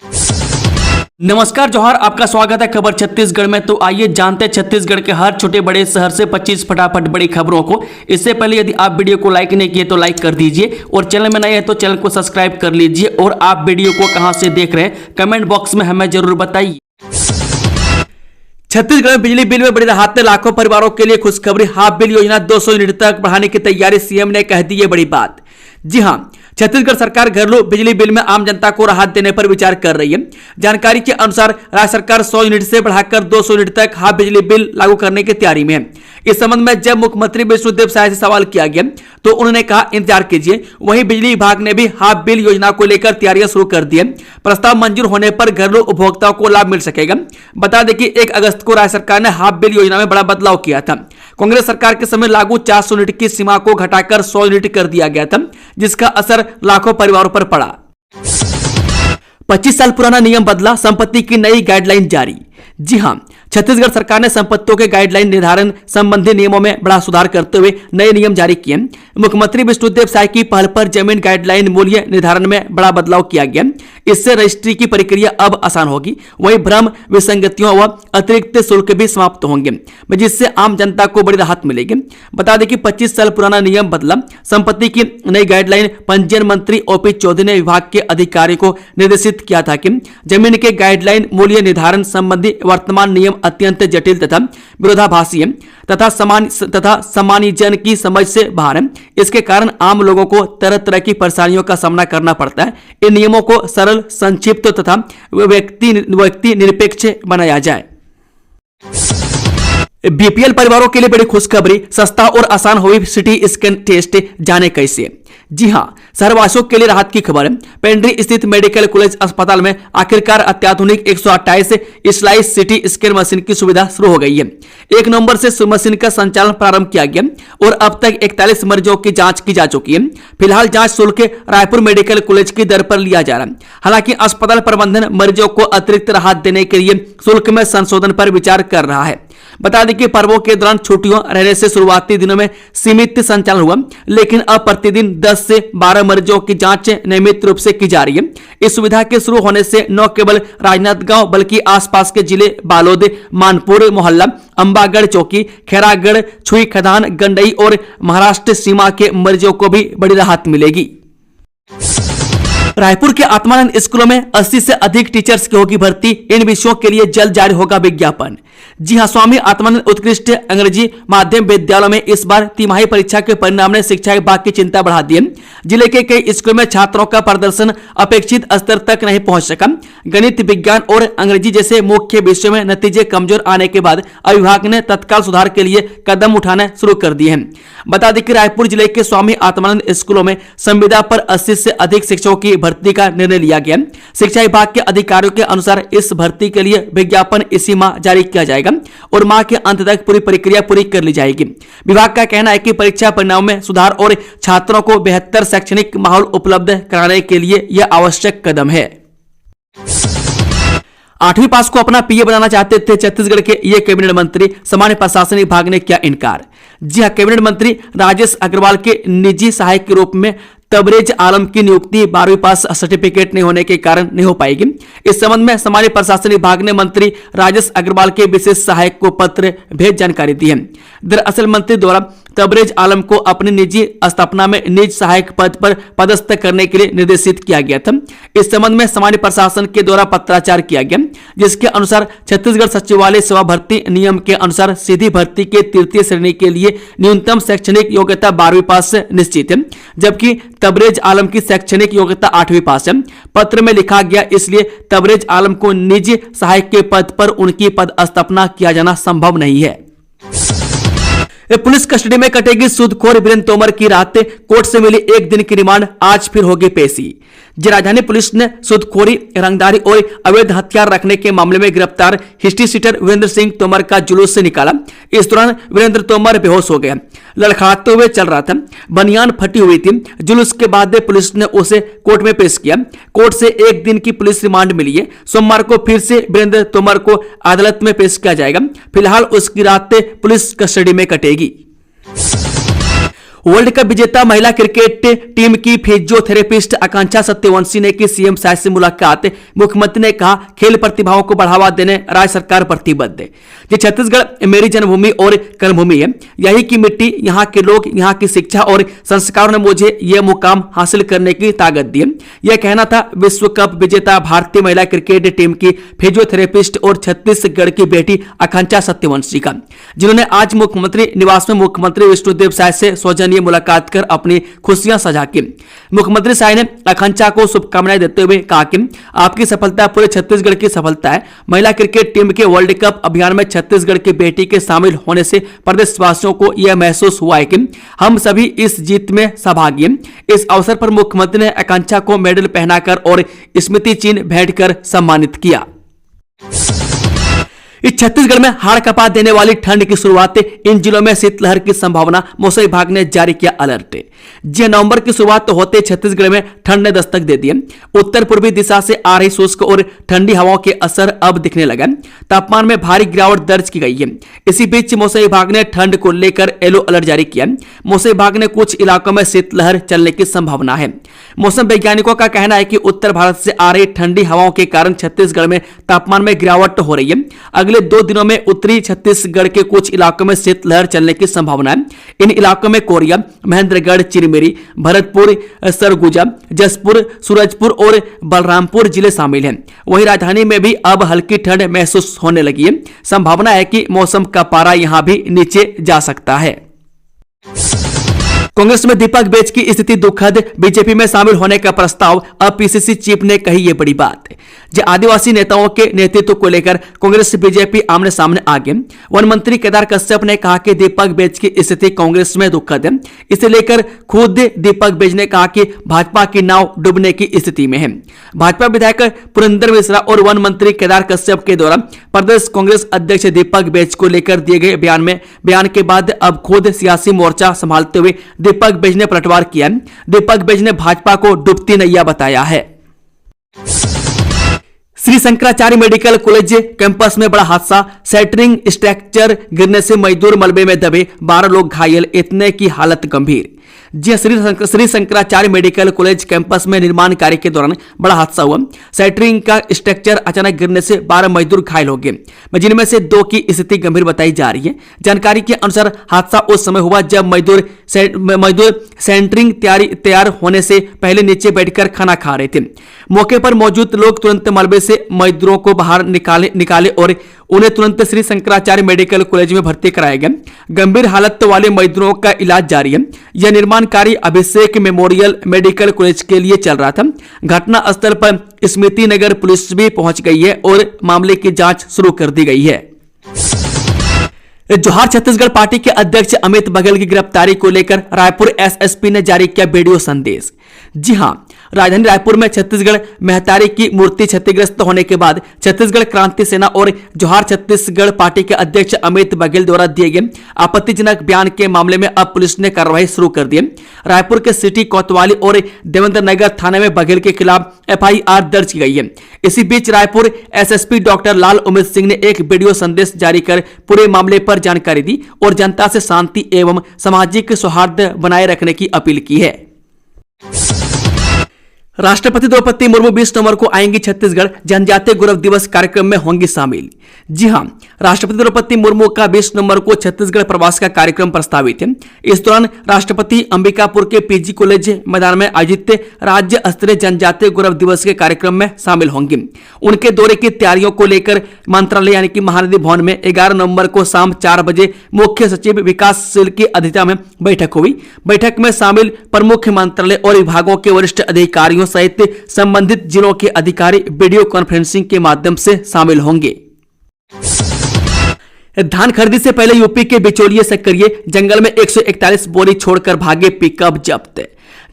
नमस्कार जोहार, आपका स्वागत है खबर छत्तीसगढ़ में। तो आइए जानते हैं छत्तीसगढ़ के हर छोटे बड़े शहर से 25 फटाफट बड़ी खबरों को। इससे पहले यदि आप वीडियो को लाइक नहीं किए तो लाइक कर दीजिए और चैनल में नए हैं तो चैनल को सब्सक्राइब कर लीजिए। और आप वीडियो को कहां से देख रहे हैं कमेंट बॉक्स में हमें जरूर बताइए। छत्तीसगढ़ में बिजली बिल में बड़ी राहत, लाखों परिवारों के लिए खुशखबरी। हाफ बिल योजना 200 यूनिट तक बढ़ाने की तैयारी, सीएम ने कह दी ये बड़ी बात। जी हां, छत्तीसगढ़ सरकार घरेलू बिजली बिल में आम जनता को राहत देने पर विचार कर रही है। जानकारी के अनुसार राज्य सरकार 100 यूनिट से बढ़ाकर 200 यूनिट तक हाफ बिजली बिल लागू करने की तैयारी में है। इस संबंध में जब मुख्यमंत्री विष्णुदेव साय से सवाल किया गया तो उन्होंने कहा इंतजार कीजिए। वहीं बिजली विभाग ने भी हाफ बिल योजना को लेकर तैयारियां शुरू कर दी है। प्रस्ताव मंजूर होने पर घरेलू उपभोक्ताओं को लाभ मिल सकेगा। बता दें कि 1 अगस्त को राज्य सरकार ने हाफ बिल योजना में बड़ा बदलाव किया था। कांग्रेस सरकार के समय लागू 400 यूनिट की सीमा को घटाकर 100 यूनिट कर दिया गया था, जिसका असर लाखों परिवारों पर पड़ा। 25 साल पुराना नियम बदला, संपत्ति की नई गाइडलाइन जारी। जी हां, छत्तीसगढ़ सरकार ने संपत्तियों के गाइडलाइन निर्धारण संबंधी नियमों में बड़ा सुधार करते हुए नए नियम जारी किए। मुख्यमंत्री विष्णुदेव साय की पहल पर जमीन गाइडलाइन मूल्य निर्धारण में बड़ा बदलाव किया गया। इससे रजिस्ट्री की प्रक्रिया अब आसान होगी। वहीं भ्रम, विसंगतियों व अतिरिक्त शुल्क भी समाप्त होंगे, जिससे आम जनता को बड़ी राहत मिलेगी। बता दें कि 25 साल पुराना नियम बदला, संपत्ति की नई गाइडलाइन। पंजीयन मंत्री ओपी चौधरी ने विभाग के अधिकारियों को निर्देशित किया था कि जमीन के गाइडलाइन मूल्य निर्धारण संबंधी वर्तमान नियम अत्यंत जटिल तथा विरोधाभासी है तथा सामान्य जन की समझ से बाहर है। इसके कारण आम लोगों को तरह तरह की परेशानियों का सामना करना पड़ता है। इन नियमों को सरल, संक्षिप्त तथा व्यक्ति निरपेक्ष बनाया जाए। बीपीएल परिवारों के लिए बड़ी खुशखबरी, सस्ता और आसान हुई सिटी स्कैन टेस्ट, जाने कैसे। जी हां, शहरवासियों के लिए राहत की खबर है। पेंड्री स्थित मेडिकल कॉलेज अस्पताल में आखिरकार अत्याधुनिक 128 स्लाइस सिटी स्कैन मशीन की सुविधा शुरू हो गई है। 1 नवंबर से मशीन का संचालन प्रारंभ किया गया और अब तक 41 मरीजों की जांच की जा चुकी है। फिलहाल जांच शुल्क रायपुर मेडिकल कॉलेज की दर पर लिया जा रहा है। हालांकि अस्पताल प्रबंधन मरीजों को अतिरिक्त राहत देने के लिए शुल्क में संशोधन पर विचार कर रहा है। बता दें कि पर्वों के दौरान छुट्टियों रहने से शुरुआती दिनों में सीमित संचालन हुआ, लेकिन अब प्रतिदिन 10 से 12 मरीजों की जांच नियमित रूप से की जा रही है। इस सुविधा के शुरू होने से न केवल राजनांदगांव बल्कि आसपास के जिले बालोद, मानपुर मोहल्ला, अंबागढ़ चौकी, खैरागढ़, छुई खदान, गंडई और महाराष्ट्र सीमा के मरीजों को भी बड़ी राहत मिलेगी। रायपुर के आत्मानंद स्कूलों में 80 से अधिक टीचर्स की होगी भर्ती। इन विषयों के लिए जल्द जारी होगा विज्ञापन। जी हां, स्वामी आत्मानंद उत्कृष्ट अंग्रेजी माध्यम विद्यालयों में इस बार तिमाही परीक्षा के परिणाम ने शिक्षा विभाग की चिंता बढ़ा दी है। जिले के कई स्कूलों में छात्रों का प्रदर्शन अपेक्षित स्तर तक नहीं पहुंच सका। गणित, विज्ञान और अंग्रेजी जैसे मुख्य विषयों में नतीजे कमजोर आने के बाद विभाग ने तत्काल सुधार के लिए कदम उठाना शुरू कर दिए हैं। बता दें कि रायपुर जिले के स्वामी आत्मानंद स्कूलों में संविदा पर 80 से अधिक शिक्षकों की भर्ती का निर्णय लिया गया। शिक्षा विभाग के अधिकारियों के अनुसार इस भर्ती के लिए विज्ञापन इसी माह जारी किया जाएगा और माह के अंत तक पूरी प्रक्रिया पूरी कर ली जाएगी। विभाग का कहना है कि परीक्षा परिणाम में सुधार और छात्रों को बेहतर शैक्षणिक माहौल उपलब्ध कराने के लिए यह आवश्यक कदम है। 8वीं पास को अपना पीए बनाना चाहते थे छत्तीसगढ़ के ये कैबिनेट मंत्री, सामान्य प्रशासन विभाग ने किया इनकार। जी हां, कैबिनेट मंत्री राजेश अग्रवाल के निजी सहायक के रूप में तबरेज आलम की नियुक्ति 12वीं पास सर्टिफिकेट नहीं होने के कारण नहीं हो पाएगी। इस संबंध में सामान्य प्रशासन विभाग ने मंत्री राजेश अग्रवाल के विशेष सहायक को पत्र भेज जानकारी दी है। दरअसल मंत्री द्वारा तबरेज आलम को अपनी निजी स्थापना में निज सहायक पद पर पदस्थ करने के लिए निर्देशित किया गया था। इस संबंध में सामान्य प्रशासन के द्वारा पत्राचार किया गया, जिसके अनुसार छत्तीसगढ़ सचिवालय सेवा भर्ती नियम के अनुसार सीधी भर्ती के 3य श्रेणी के लिए न्यूनतम शैक्षणिक योग्यता 12वीं पास निश्चित है, जबकि तबरेज आलम की शैक्षणिक योग्यता 8वीं पास है। पत्र में लिखा गया, इसलिए तबरेज आलम को निजी सहायक के पद पर उनकी पदस्थापना किया जाना संभव नहीं है। पुलिस कस्टडी में कटेगी सूदखोर वीरेंद्र तोमर की रात, कोर्ट से मिली 1 दिन की रिमांड, आज फिर होगी पेशी। राजधानी पुलिस ने सूदखोरी, रंगदारी और अवैध हथियार रखने के मामले में गिरफ्तार हिस्ट्री सीटर वीरेंद्र सिंह तोमर का जुलूस से निकाला। इस दौरान वीरेंद्र तोमर बेहोश हो गया, लड़खड़ाते हुए चल रहा था, बनियान फटी हुई थी। जुलूस के बाद पुलिस ने उसे कोर्ट में पेश किया। कोर्ट से 1 दिन की पुलिस रिमांड मिली है। सोमवार को फिर से वीरेंद्र तोमर को अदालत में पेश किया जाएगा। फिलहाल उसकी रात पुलिस कस्टडी में कटेगी। वर्ल्ड कप विजेता महिला क्रिकेट टीम की फिजियोथेरेपिस्ट आकांक्षा सत्यवंशी ने की सीएम साहब से मुलाकात। मुख्यमंत्री ने कहा, खेल प्रतिभाओं को बढ़ावा देने राज्य सरकार प्रतिबद्ध है। ये छत्तीसगढ़ मेरी जन्मभूमि और कर्मभूमि है। यही की मिट्टी, यहाँ के लोग, यहाँ की शिक्षा और संस्कारों ने मुझे यह मुकाम हासिल करने की ताकत दी। यह कहना था विश्व कप विजेता भारतीय महिला क्रिकेट टीम की फिजियोथेरेपिस्ट और छत्तीसगढ़ की बेटी आकांक्षा सत्यवंशी का, जिन्होंने आज मुख्यमंत्री निवास में मुख्यमंत्री विष्णुदेव साय से सौजन्य मुलाकात कर अपनी खुशियां साझा की। मुख्यमंत्री साय ने आकांक्षा को शुभकामनाएं देते हुए कहा कि आपकी सफलता पूरे छत्तीसगढ़ की सफलता है। महिला क्रिकेट टीम के वर्ल्ड कप अभियान में छत्तीसगढ़ की बेटी के शामिल होने से प्रदेशवासियों को यह महसूस हुआ है कि हम सभी इस जीत में सहभागी हैं। इस अवसर पर मुख्यमंत्री ने आकांक्षा को मेडल पहनाकर और स्मृति चिन्ह भेंट कर सम्मानित किया। इस छत्तीसगढ़ में हाड़ कपा देने वाली ठंड की शुरुआत, इन जिलों में शीतलहर की संभावना, मौसम विभाग ने जारी किया अलर्ट। जी नवंबर की शुरुआत होते छत्तीसगढ़ में ठंड ने दस्तक दे दी। उत्तर पूर्वी दिशा से आ रही शुष्क और ठंडी हवाओं के असर अब दिखने लगा। तापमान में भारी गिरावट दर्ज की गई है। इसी बीच मौसम विभाग ने ठंड को लेकर येलो अलर्ट जारी किया। मौसम विभाग ने कुछ इलाकों में शीतलहर चलने की संभावना है। मौसम वैज्ञानिकों का कहना है कि उत्तर भारत से आ रही ठंडी हवाओं के कारण छत्तीसगढ़ में तापमान में गिरावट हो रही है। अगले 2 दिनों में उत्तरी छत्तीसगढ़ के कुछ इलाकों में शीतलहर चलने की संभावना है। इन इलाकों में कोरिया, महेंद्रगढ़, चिरमिरी, भरतपुर, सरगुजा, जसपुर, सूरजपुर और बलरामपुर जिले शामिल हैं। वहीं राजधानी में भी अब हल्की ठंड महसूस होने लगी है। संभावना है कि मौसम का पारा यहां भी नीचे जा सकता है। कांग्रेस में दीपक बैज की स्थिति दुखद, बीजेपी में शामिल होने का प्रस्ताव, अब पीसीसी चीफ ने कही ये बड़ी बात। जो आदिवासी नेताओं के नेतृत्व को लेकर कांग्रेस से बीजेपी आमने सामने आ गए। वन मंत्री केदार कश्यप ने कहा कि दीपक बैज की स्थिति कांग्रेस में दुखद है। इसे लेकर खुद दीपक बैज ने कहा कि भाजपा की नाव डूबने की स्थिति में है। भाजपा विधायक पुरेंद्र मिश्रा और वन मंत्री केदार कश्यप के द्वारा प्रदेश कांग्रेस अध्यक्ष दीपक बैज को लेकर दिए गए बयान के बाद अब खुद सियासी मोर्चा संभालते हुए दीपक बैज ने पलटवार किया। दीपक बैज ने भाजपा को डूबती नैया बताया है। Shri Shankaracharya medical college campus में बड़ा हादसा, सेंटरिंग स्ट्रक्चर गिरने से मजदूर मलबे में दबे, 12 लोग घायल, इतने की हालत गंभीर। जी Shri Shankaracharya medical college campus में निर्माण कार्य के दौरान बड़ा हादसा हुआ। सेंटरिंग का स्ट्रक्चर अचानक गिरने से 12 मजदूर घायल हो गए, जिनमें से 2 की स्थिति गंभीर बताई जा रही है। जानकारी के अनुसार हादसा उस समय हुआ जब मजदूर सेंटरिंग तैयार होने से पहले नीचे बैठकर खाना खा रहे थे। मौके पर मौजूद लोग तुरंत मलबे से मजदूरों को बाहर निकाले और उन्हें तुरंत श्री शंकराचार्य मेडिकल कॉलेज में भर्ती कराया गया। गंभीर हालत वाले मजदूरों का इलाज जारी है। यह निर्माण कार्य अभिषेक मेमोरियल मेडिकल कॉलेज के लिए चल रहा था। घटना स्थल पर स्मृति नगर पुलिस भी पहुंच गई है और मामले की जांच शुरू कर दी गई है। जोहार छत्तीसगढ़ पार्टी के अध्यक्ष अमित बघेल की गिरफ्तारी को लेकर रायपुर एसएसपी ने जारी किया वीडियो संदेश। जी हां, राजधानी रायपुर में छत्तीसगढ़ महतारी की मूर्ति क्षतिग्रस्त होने के बाद छत्तीसगढ़ क्रांति सेना और जोहार छत्तीसगढ़ पार्टी के अध्यक्ष अमित बघेल द्वारा दिए गए आपत्तिजनक बयान के मामले में अब पुलिस ने कार्रवाई शुरू कर दी। रायपुर के सिटी कोतवाली और देवेंद्र नगर थाने में बघेल के खिलाफ एफआईआर दर्ज की गई है। इसी बीच रायपुर एसएसपी डॉक्टर लाल उमेद सिंह ने एक वीडियो संदेश जारी कर पूरे मामले पर जानकारी दी और जनता से शांति एवं सामाजिक सौहार्द बनाए रखने की अपील की है। राष्ट्रपति द्रौपदी मुर्मू 20 नवंबर को आएंगी छत्तीसगढ़, जनजातीय गौरव दिवस कार्यक्रम में होंगी शामिल। जी हां, राष्ट्रपति द्रौपदी मुर्मू का 20 नवंबर को छत्तीसगढ़ प्रवास का कार्यक्रम प्रस्तावित है। इस दौरान राष्ट्रपति अंबिकापुर के पीजी कॉलेज मैदान में आयोजित राज्य स्तरीय जनजातीय गौरव दिवस के कार्यक्रम में शामिल होंगे। उनके दौरे की तैयारियों को लेकर मंत्रालय यानी कि महानदी भवन में 11 नवंबर को शाम 4 बजे मुख्य सचिव विकासशील की अध्यक्षता में बैठक हुई। बैठक में शामिल प्रमुख मंत्रालय और विभागों के वरिष्ठ अधिकारियों सहित संबंधित जिलों के अधिकारी वीडियो कॉन्फ्रेंसिंग के माध्यम से शामिल होंगे। धान खरीदी से पहले यूपी के बिचौलिए सक्रिय, जंगल में 141 बोरी छोड़कर भागे पिकअप जब्त।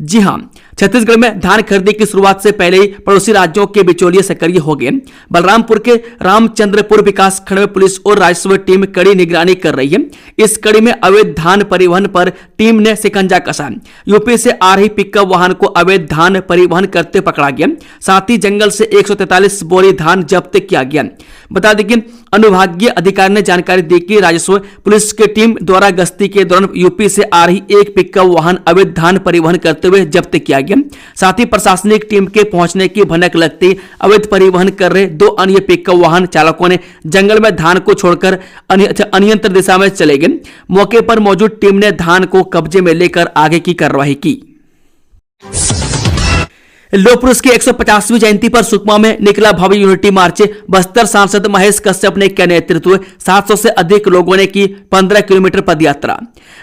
जी हां, छत्तीसगढ़ में धान खरीदी की शुरुआत से पहले ही पड़ोसी राज्यों के बिचौलिए सक्रिय हो गए। बलरामपुर के रामचंद्रपुर विकास खंड में पुलिस और राजस्व टीम कड़ी निगरानी कर रही है। इस कड़ी में अवैध धान परिवहन पर टीम ने शिकंजा कसा। यूपी से आ रही पिकअप वाहन को अवैध धान परिवहन करते पकड़ा गया। साथ ही जंगल से 143 बोरी धान जब्त किया गया। बता दें कि अनुविभागीय अधिकारी ने जानकारी दी कि राजस्व पुलिस की टीम द्वारा गश्ती के दौरान यूपी से आ रही एक पिकअप वाहन अवैध धान परिवहन करते हुए जब्त किया गया। साथ ही प्रशासनिक टीम के पहुंचने की भनक लगती अवैध परिवहन कर रहे 2 अन्य पिकअप वाहन चालकों ने जंगल में धान को छोड़कर अनियंत्रित दिशा में चले गए। मौके पर मौजूद टीम ने धान को कब्जे में लेकर आगे की कार्रवाई की। लौह पुरुष की 150वीं जयंती पर सुकमा में निकला भव्य यूनिटी मार्च। बस्तर सांसद महेश कश्यप ने किया नेतृत्व। 700 से अधिक लोगों ने की 15 किलोमीटर पदयात्रा।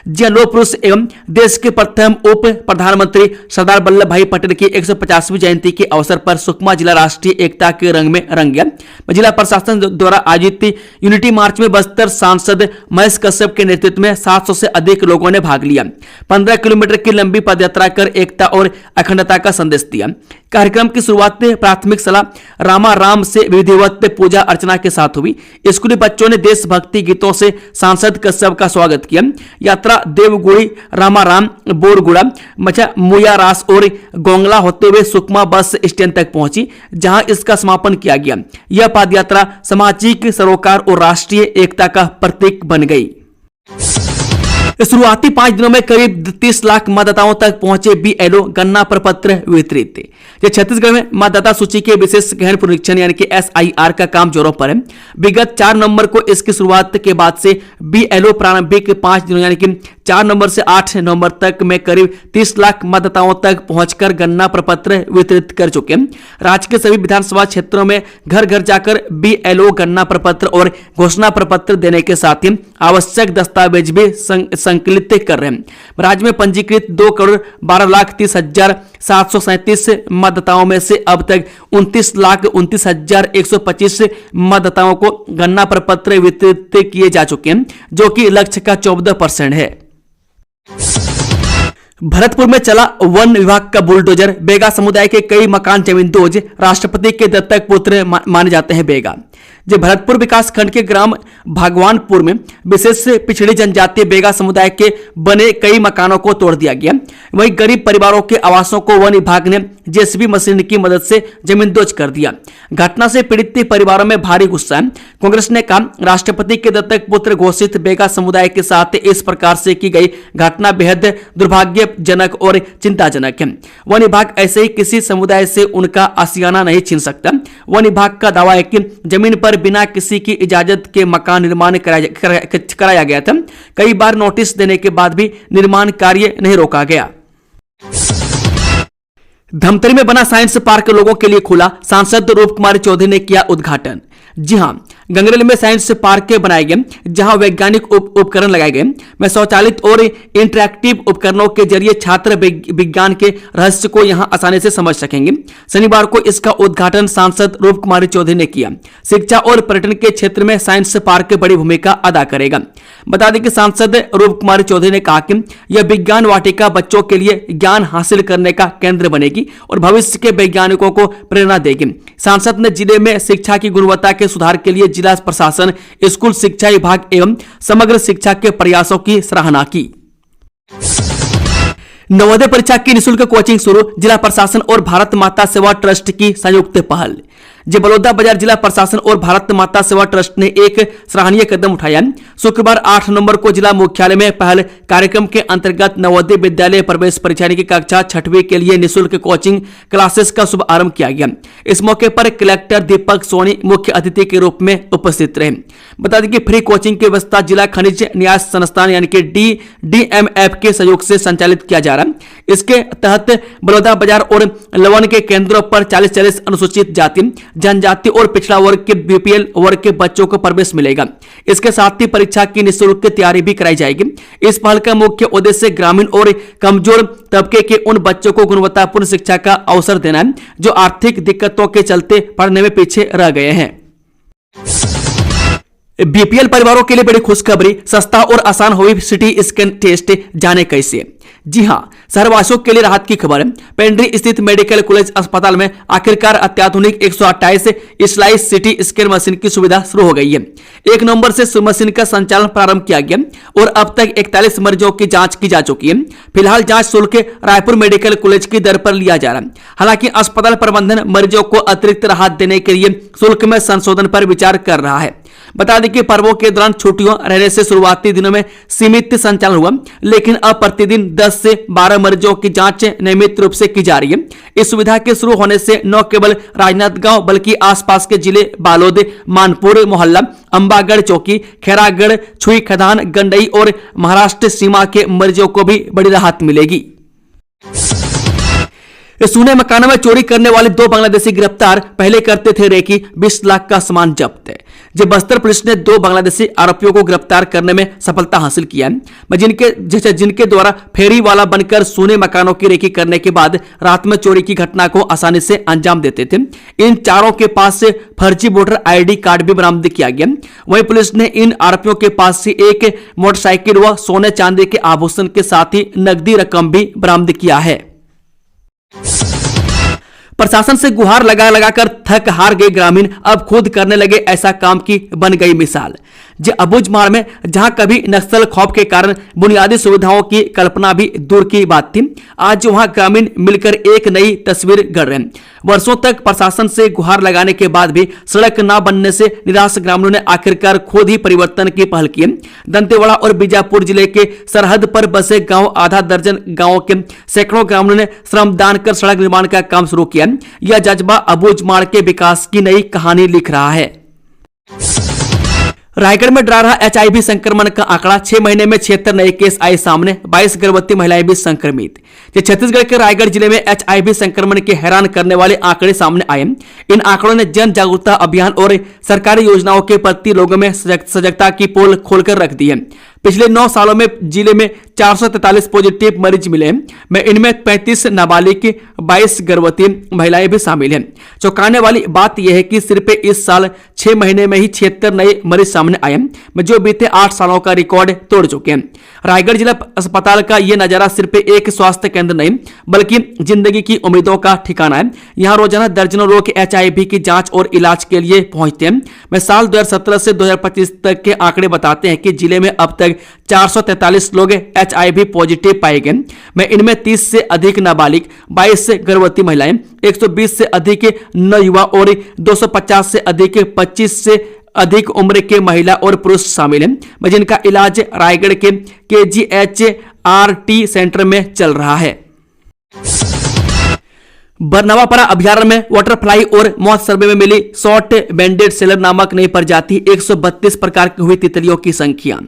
जी लौह पुरुष एवं देश के प्रथम उप प्रधानमंत्री सरदार वल्लभ भाई पटेल की 150वीं जयंती के अवसर पर सुकमा जिला राष्ट्रीय एकता के रंग में रंग गया। जिला प्रशासन द्वारा आयोजित यूनिटी मार्च में बस्तर सांसद महेश कश्यप के नेतृत्व में 700 से अधिक लोगों ने भाग लिया। 15 किलोमीटर की लंबी पदयात्रा कर एकता और अखंडता का संदेश दिया। कार्यक्रम की शुरुआत प्राथमिक सलाह रामा राम से विधिवत पूजा अर्चना के साथ हुई। स्कूली बच्चों ने देशभक्ति गीतों से सांसद कश्यप का स्वागत किया। यात्रा देवगुड़ी, रामाराम, बोरगुड़ा, मुयारास और गोंगला होते हुए सुकमा बस स्टैंड तक पहुंची, जहां इसका समापन किया गया। यह पदयात्रा सामाजिक सरोकार और राष्ट्रीय एकता का प्रतीक बन गई। शुरुआती 5 दिनों में करीब 30 लाख मतदाताओं तक पहुंचे बीएलओ गणना प्रपत्र वितरित। छत्तीसगढ़ में मतदाता सूची के विशेष गहन पुनरीक्षण यानी कि एसआईआर का काम जोरों पर है। विगत 4 नवंबर को इसकी शुरुआत के बाद से बीएलओ प्रारंभिक 5 दिनों यानी कि 4 नवंबर से 8 नवंबर तक में करीब 30 लाख मतदाताओं तक पहुंचकर गणना प्रपत्र वितरित कर चुके हैं। राज्य के सभी विधानसभा क्षेत्रों में घर घर जाकर बीएलओ गणना प्रपत्र और घोषणा प्रपत्र देने के साथ ही आवश्यक दस्तावेज भी संकलित कर रहे हैं। राज्य में पंजीकृत 2,12,30,737 मतदाताओं में से अब तक 29,29,125 मतदाताओं को गणना प्रपत्र वितरित किए जा चुके हैं, जो कि लक्ष्य का 14% है। भरतपुर में चला वन विभाग का बुलडोजर। बेगा समुदाय के कई मकान जमींदोज राष्ट्रपति के दत्तक पुत्र माने जाते हैं। बेगा जो भरतपुर विकास खंड के ग्राम भगवानपुर में विशेष पिछड़ी जनजातीय बेगा समुदाय के बने कई मकानों को तोड़ दिया गया। वहीं गरीब परिवारों के आवासों को वन विभाग ने जेसीबी मशीन की मदद से जमींदोज कर दिया। घटना से पीड़ित परिवारों में भारी गुस्सा है। कांग्रेस ने कहा, राष्ट्रपति के दत्तक पुत्र घोषित बेगा समुदाय के साथ इस प्रकार से की गई घटना बेहद दुर्भाग्यजनक और चिंताजनक है। वन विभाग ऐसे ही किसी समुदाय से उनका आशियाना नहीं छीन सकता। वन विभाग का दावा है कि जमीन पर बिना किसी की इजाजत के मकान निर्माण कराया गया था। कई बार नोटिस देने के बाद भी निर्माण कार्य नहीं रोका गया। धमतरी में बना साइंस पार्क लोगों के लिए खुला। सांसद रूप कुमार चौधरी ने किया उद्घाटन। जी हां, गंगरेल में साइंस पार्क बनाए गए, जहां वैज्ञानिक उपकरण लगाए गए में स्वचालित और इंटरैक्टिव उपकरणों के जरिए छात्र विज्ञान के रहस्य को यहां आसानी से समझ सकेंगे। शनिवार को इसका उद्घाटन सांसद रूप कुमार चौधरी ने किया। शिक्षा और पर्यटन के क्षेत्र में साइंस पार्क बड़ी भूमिका अदा करेगा। बता दें कि सांसद रूप कुमार चौधरी ने कहा कि यह विज्ञान वाटिका बच्चों के लिए ज्ञान हासिल करने का केंद्र बनेगी और भविष्य के वैज्ञानिकों को प्रेरणा देगी। सांसद ने जिले में शिक्षा की गुणवत्ता के सुधार के लिए जिला प्रशासन, स्कूल शिक्षा विभाग एवं समग्र शिक्षा के प्रयासों की सराहना की। नवोदय परीक्षा की निःशुल्क कोचिंग शुरू। जिला प्रशासन और भारत माता सेवा ट्रस्ट की संयुक्त पहल। बलौदाबाजार जिला प्रशासन और भारत माता सेवा ट्रस्ट ने एक सराहनीय कदम उठाया। शुक्रवार 8 नवंबर को जिला मुख्यालय में पहल कार्यक्रम के अंतर्गत नवोदय विद्यालय प्रवेश परीक्षा की कक्षा 6वीं के लिए निःशुल्क कोचिंग क्लासेस का शुभारंभ किया गया। इस मौके पर कलेक्टर दीपक सोनी मुख्य अतिथि के रूप में उपस्थित रहे। बता दें कि फ्री कोचिंग की व्यवस्था जिला खनिज न्यास संस्थान यानी कि DMF के सहयोग से संचालित किया जा रहा है। इसके तहत बलौदाबाजार और लवन के केंद्रों पर 40 अनुसूचित जाति, जनजाति और पिछड़ा वर्ग के BPL वर्ग के बच्चों को प्रवेश मिलेगा। इसके साथ ही परीक्षा की निःशुल्क तैयारी भी कराई जाएगी। इस पहल का मुख्य उद्देश्य ग्रामीण और कमजोर तबके के उन बच्चों को गुणवत्तापूर्ण शिक्षा का अवसर देना है जो आर्थिक दिक्कतों के चलते पढ़ने में पीछे रह गए हैं। BPL परिवारों के लिए बड़ी खुशखबरी। सस्ता और आसान हुई सिटी स्कैन टेस्ट, जाने कैसे। जी हां, शहरवासियों के लिए राहत की खबर है। पेंड्री स्थित मेडिकल कॉलेज अस्पताल में आखिरकार अत्याधुनिक 128 स्लाइस सिटी स्कैन मशीन की सुविधा शुरू हो गई है। 1 नवंबर से मशीन का संचालन प्रारंभ किया गया और अब तक 41 मरीजों की जांच की जा चुकी है। फिलहाल जांच शुल्क रायपुर मेडिकल कॉलेज की दर पर लिया जा रहा है। हालांकि अस्पताल प्रबंधन मरीजों को अतिरिक्त राहत देने के लिए शुल्क में संशोधन पर विचार कर रहा है। बता दें कि पर्वों के दौरान छुट्टियों रहने से शुरुआती दिनों में सीमित संचालन हुआ, लेकिन अब प्रतिदिन 10 से 12 मरीजों की जांच नियमित रूप से की जा रही है। इस सुविधा के शुरू होने से न केवल राजनांदगांव बल्कि आसपास के जिले बालोद, मानपुर मोहल्ला, अंबागढ़ चौकी, खैरागढ़, छुई खदान, गंडई और महाराष्ट्र सीमा के मरीजों को भी बड़ी राहत मिलेगी। सूने मकानों में चोरी करने वाले 2 बांग्लादेशी गिरफ्तार, पहले करते थे रेकी, 20 लाख का सामान जब्त है। जब बस्तर पुलिस ने 2 बांग्लादेशी आरोपियों को गिरफ्तार करने में सफलता हासिल किया है, जिनके द्वारा फेरी वाला बनकर सूने मकानों की रेकी करने के बाद रात में चोरी की घटना को आसानी से अंजाम देते थे। इन चारों के पास से फर्जी वोटर ID कार्ड भी बरामद किया गया। वहीं पुलिस ने इन आरोपियों के पास से एक मोटरसाइकिल व सोने चांदी के आभूषण के साथ ही नकदी रकम भी बरामद किया है। प्रशासन से गुहार लगा लगाकर थक हार गए ग्रामीण अब खुद करने लगे ऐसा काम की बन गई मिसाल। अबुझमाड़ में जहां कभी नक्सल खौफ के कारण बुनियादी सुविधाओं की कल्पना भी दूर की बात थी, आज वहां ग्रामीण मिलकर एक नई तस्वीर गढ़ रहे हैं। वर्षों तक प्रशासन से गुहार लगाने के बाद भी सड़क न बनने से निराश ग्रामीणों ने आखिरकार खुद ही परिवर्तन की पहल की। दंतेवाड़ा और बीजापुर जिले के सरहद पर बसे गांव आधा दर्जन गांवों के सैकड़ों ग्रामीणों ने श्रमदान कर सड़क निर्माण का काम शुरू किया। यह जज्बा अबुझमाड़ के विकास की नई कहानी लिख रहा है। रायगढ़ में डरा रहा HIV संक्रमण का आंकड़ा, 6 महीने में 76 नए केस आए सामने, 22 गर्भवती महिलाएं भी संक्रमित। छत्तीसगढ़ के रायगढ़ जिले में HIV संक्रमण के हैरान करने वाले आंकड़े सामने आए। इन आंकड़ों ने जन जागरूकता अभियान और सरकारी योजनाओं के प्रति लोगों में सजगता की पोल खोलकर रख दी है। पिछले 9 सालों में जिले में 443 पॉजिटिव मरीज मिले हैं। इनमें 35 नाबालिग, 22 गर्भवती महिलाएं भी शामिल हैं। चौंकाने वाली बात यह है कि सिर्फ इस साल 6 महीने में ही 76 नए मरीज सामने आए, जो बीते 8 सालों का रिकॉर्ड तोड़ चुके हैं। रायगढ़ जिला अस्पताल का यह नजारा सिर्फ एक स्वास्थ्य केंद्र नहीं बल्कि जिंदगी की उम्मीदों का ठिकाना है। यहाँ रोजाना दर्जनों लोग HIV की जांच और इलाज के लिए पहुंचते हैं। साल 2017 से 2025 तक के आंकड़े बताते हैं कि जिले में अब तक 443 लोग HIV पॉजिटिव पाए गए। इनमें 30 से अधिक नाबालिग, 22 से गर्भवती महिलाएं, 120 से अधिक नवयुवा और 250 से अधिक 25 से अधिक उम्र के महिला और पुरुष शामिल हैं, जिनका इलाज रायगढ़ के KGHRT सेंटर में चल रहा है। बरनवापरा अभयारण्य में वाटरफ्लाई और मौत सर्वे में मिली शॉर्ट बैंडेड सेलर नामक नई प्रजाति, 132 प्रकार की हुई तितलियों की संख्या।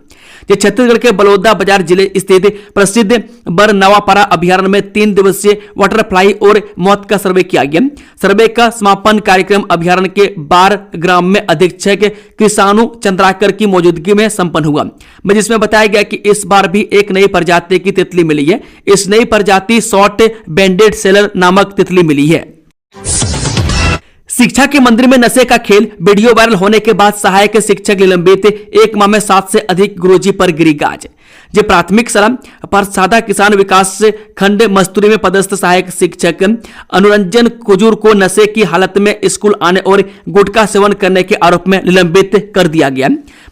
छत्तीसगढ़ के बलौदा बाजार जिले स्थित प्रसिद्ध बरनवापरा अभयारण्य में 3 दिवसीय वाटरफ्लाई और मौत का सर्वे किया गया। सर्वे का समापन कार्यक्रम अभयारण्य के बार ग्राम में अधीक्षक कृषाणु चंद्राकर की मौजूदगी में संपन्न हुआ, जिसमें बताया गया कि इस बार भी एक नई प्रजाति की तितली मिली है। इस नई प्रजाति शॉर्ट बैंडेड सेलर नामक तितली मिली है। शिक्षा के मंदिर में नशे का खेल, वीडियो वायरल होने के बाद सहायक शिक्षक निलंबित, 1 माह में 7 से अधिक गुरुजी पर गिरी गाज। प्राथमिक शाला परसादा किसान विकास खंड मस्तूरी में पदस्थ सहायक शिक्षक अनुरंजन कुजूर को नशे की हालत में स्कूल आने और गुटखा सेवन करने के आरोप में निलंबित कर दिया गया।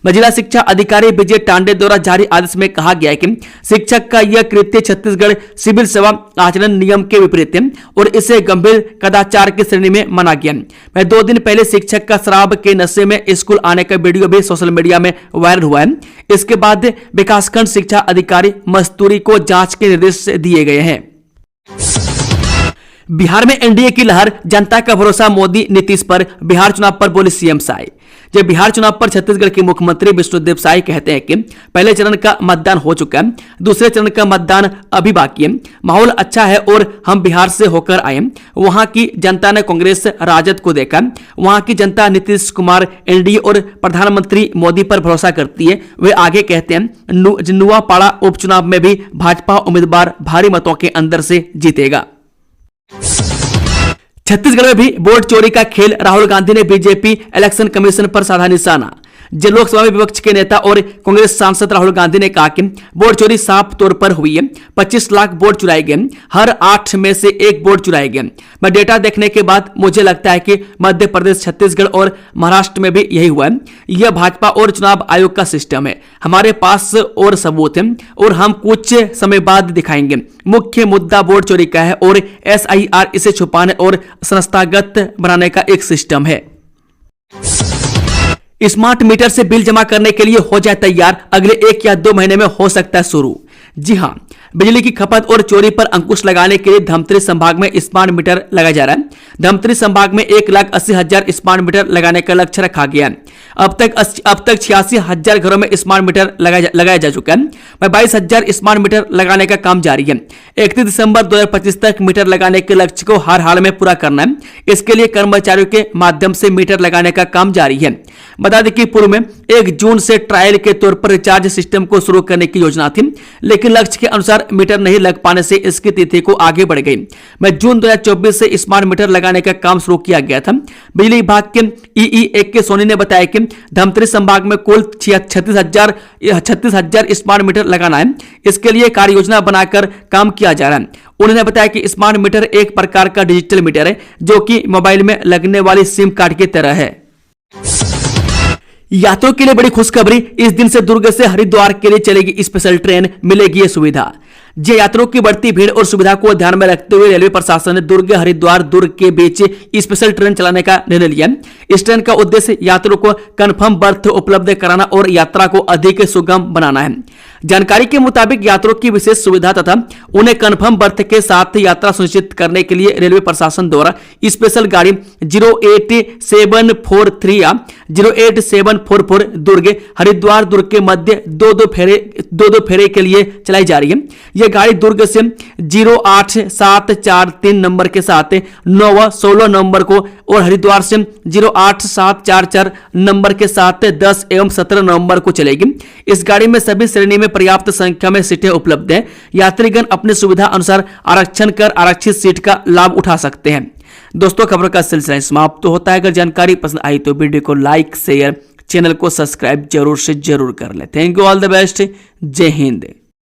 जिला शिक्षा अधिकारी विजय टांडे द्वारा जारी आदेश में कहा गया है कि शिक्षक का यह कृत्य छत्तीसगढ़ सिविल सेवा आचरण नियम के विपरीत है और इसे गंभीर कदाचार की श्रेणी में माना गया। 2 दिन पहले शिक्षक का शराब के नशे में स्कूल आने का वीडियो भी सोशल मीडिया में वायरल हुआ है। इसके बाद विकासखंड शिक्षा अधिकारी मस्तूरी को जांच के निर्देश दिए गए हैं। बिहार में एनडीए की लहर, जनता का भरोसा मोदी नीतीश पर, बिहार चुनाव पर बोले सीएम साय। जब बिहार चुनाव पर छत्तीसगढ़ के मुख्यमंत्री विष्णुदेव साय कहते हैं कि पहले चरण का मतदान हो चुका है, दूसरे चरण का मतदान अभी बाकी है, माहौल अच्छा है और हम बिहार से होकर आए। वहां की जनता ने कांग्रेस राजद को देखा, वहां की जनता नीतीश कुमार एनडीए और प्रधानमंत्री मोदी पर भरोसा करती है। वे आगे कहते हैं नुआपाड़ा उपचुनाव में भी भाजपा उम्मीदवार भारी मतों के अंदर से जीतेगा। छत्तीसगढ़ में भी वोट चोरी का खेल, राहुल गांधी ने बीजेपी इलेक्शन कमीशन पर साधा निशाना। लोकसभा में विपक्ष के नेता और कांग्रेस सांसद राहुल गांधी ने कहा कि वोट चोरी साफ तौर पर हुई है। 25 लाख वोट चुराए गए, हर 8 में से 1 वोट चुराए गए। मैं डेटा देखने के बाद मुझे लगता है कि मध्य प्रदेश, छत्तीसगढ़ और महाराष्ट्र में भी यही हुआ है। यह भाजपा और चुनाव आयोग का सिस्टम है। हमारे पास और सबूत है और हम कुछ समय बाद दिखाएंगे। मुख्य मुद्दा वोट चोरी का है और SIR इसे छुपाने और संस्थागत बनाने का एक सिस्टम है। स्मार्ट मीटर से बिल जमा करने के लिए हो जाए तैयार, अगले 1 या 2 महीने में हो सकता है शुरू। जी हां, बिजली की खपत और चोरी पर अंकुश लगाने के लिए धमतरी संभाग में स्मार्ट मीटर लगाया जा रहा है। धमतरी संभाग में 1,80,000 स्मार्ट मीटर लगाने का लक्ष्य रखा गया है। अब तक 86,000 घरों में स्मार्ट मीटर लगाया जा चुका है। 22,000 स्मार्ट मीटर लगाने का काम जारी है। 31 दिसंबर 2025 तक मीटर लगाने के लक्ष्य को हर हाल में पूरा करना है। इसके लिए कर्मचारियों के माध्यम से मीटर लगाने का काम जारी है। बता दें कि पूर्व में 1 जून से ट्रायल के तौर पर रिचार्ज सिस्टम को शुरू करने की योजना थी, लेकिन लक्ष्य के अनुसार मीटर नहीं लग पाने से इसकी तिथि को आगे बढ़ गई। जून 2024 से स्मार्ट मीटर लगाने का काम शुरू किया गया था। बिजली विभाग के EE1 के सोनी ने बताया कि धमतरी संभाग में कुल 36,000 स्मार्ट मीटर लगाना है। इसके लिए कार्य योजना बनाकर काम किया जा रहा है। उन्होंने बताया कि स्मार्ट मीटर एक प्रकार का डिजिटल मीटर है जो कि मोबाइल में लगने वाली सिम कार्ड की तरह है। यात्रियों के लिए बड़ी खुशखबरी, इस दिन से दुर्ग से हरिद्वार के लिए चलेगी स्पेशल ट्रेन, मिलेगी यह सुविधा। जे यात्रियों की बढ़ती भीड़ और सुविधा को ध्यान में रखते हुए रेलवे प्रशासन ने दुर्ग हरिद्वार दुर्ग के बीच स्पेशल ट्रेन चलाने का निर्णय लिया। इस ट्रेन का उद्देश्य यात्रियों को कंफर्म बर्थ उपलब्ध कराना और यात्रा को अधिक सुगम बनाना है। जानकारी के मुताबिक यात्रियों की विशेष सुविधा तथा उन्हें कंफर्म बर्थ के साथ यात्रा सुनिश्चित करने के लिए रेलवे प्रशासन द्वारा स्पेशल गाड़ी 08743 या 08744 दुर्ग हरिद्वार दुर्ग के मध्य दो फेरे के लिए चलाई जा रही है। यह गाड़ी दुर्ग से 08743 नंबर के साथ 9 व 16 नंबर को और हरिद्वार से 08744 नंबर के साथ 10 एवं 17 नवंबर को चलेगी। इस गाड़ी में सभी श्रेणी में पर्याप्त संख्या में सीटें उपलब्ध हैं। यात्रीगण अपनी सुविधा अनुसार आरक्षण कर आरक्षित सीट का लाभ उठा सकते हैं। दोस्तों, खबर का सिलसिला समाप्त होता है। अगर जानकारी पसंद आई तो वीडियो को लाइक, शेयर, चैनल को सब्सक्राइब जरूर से जरूर कर ले। Thank you, all the best, जय हिंद।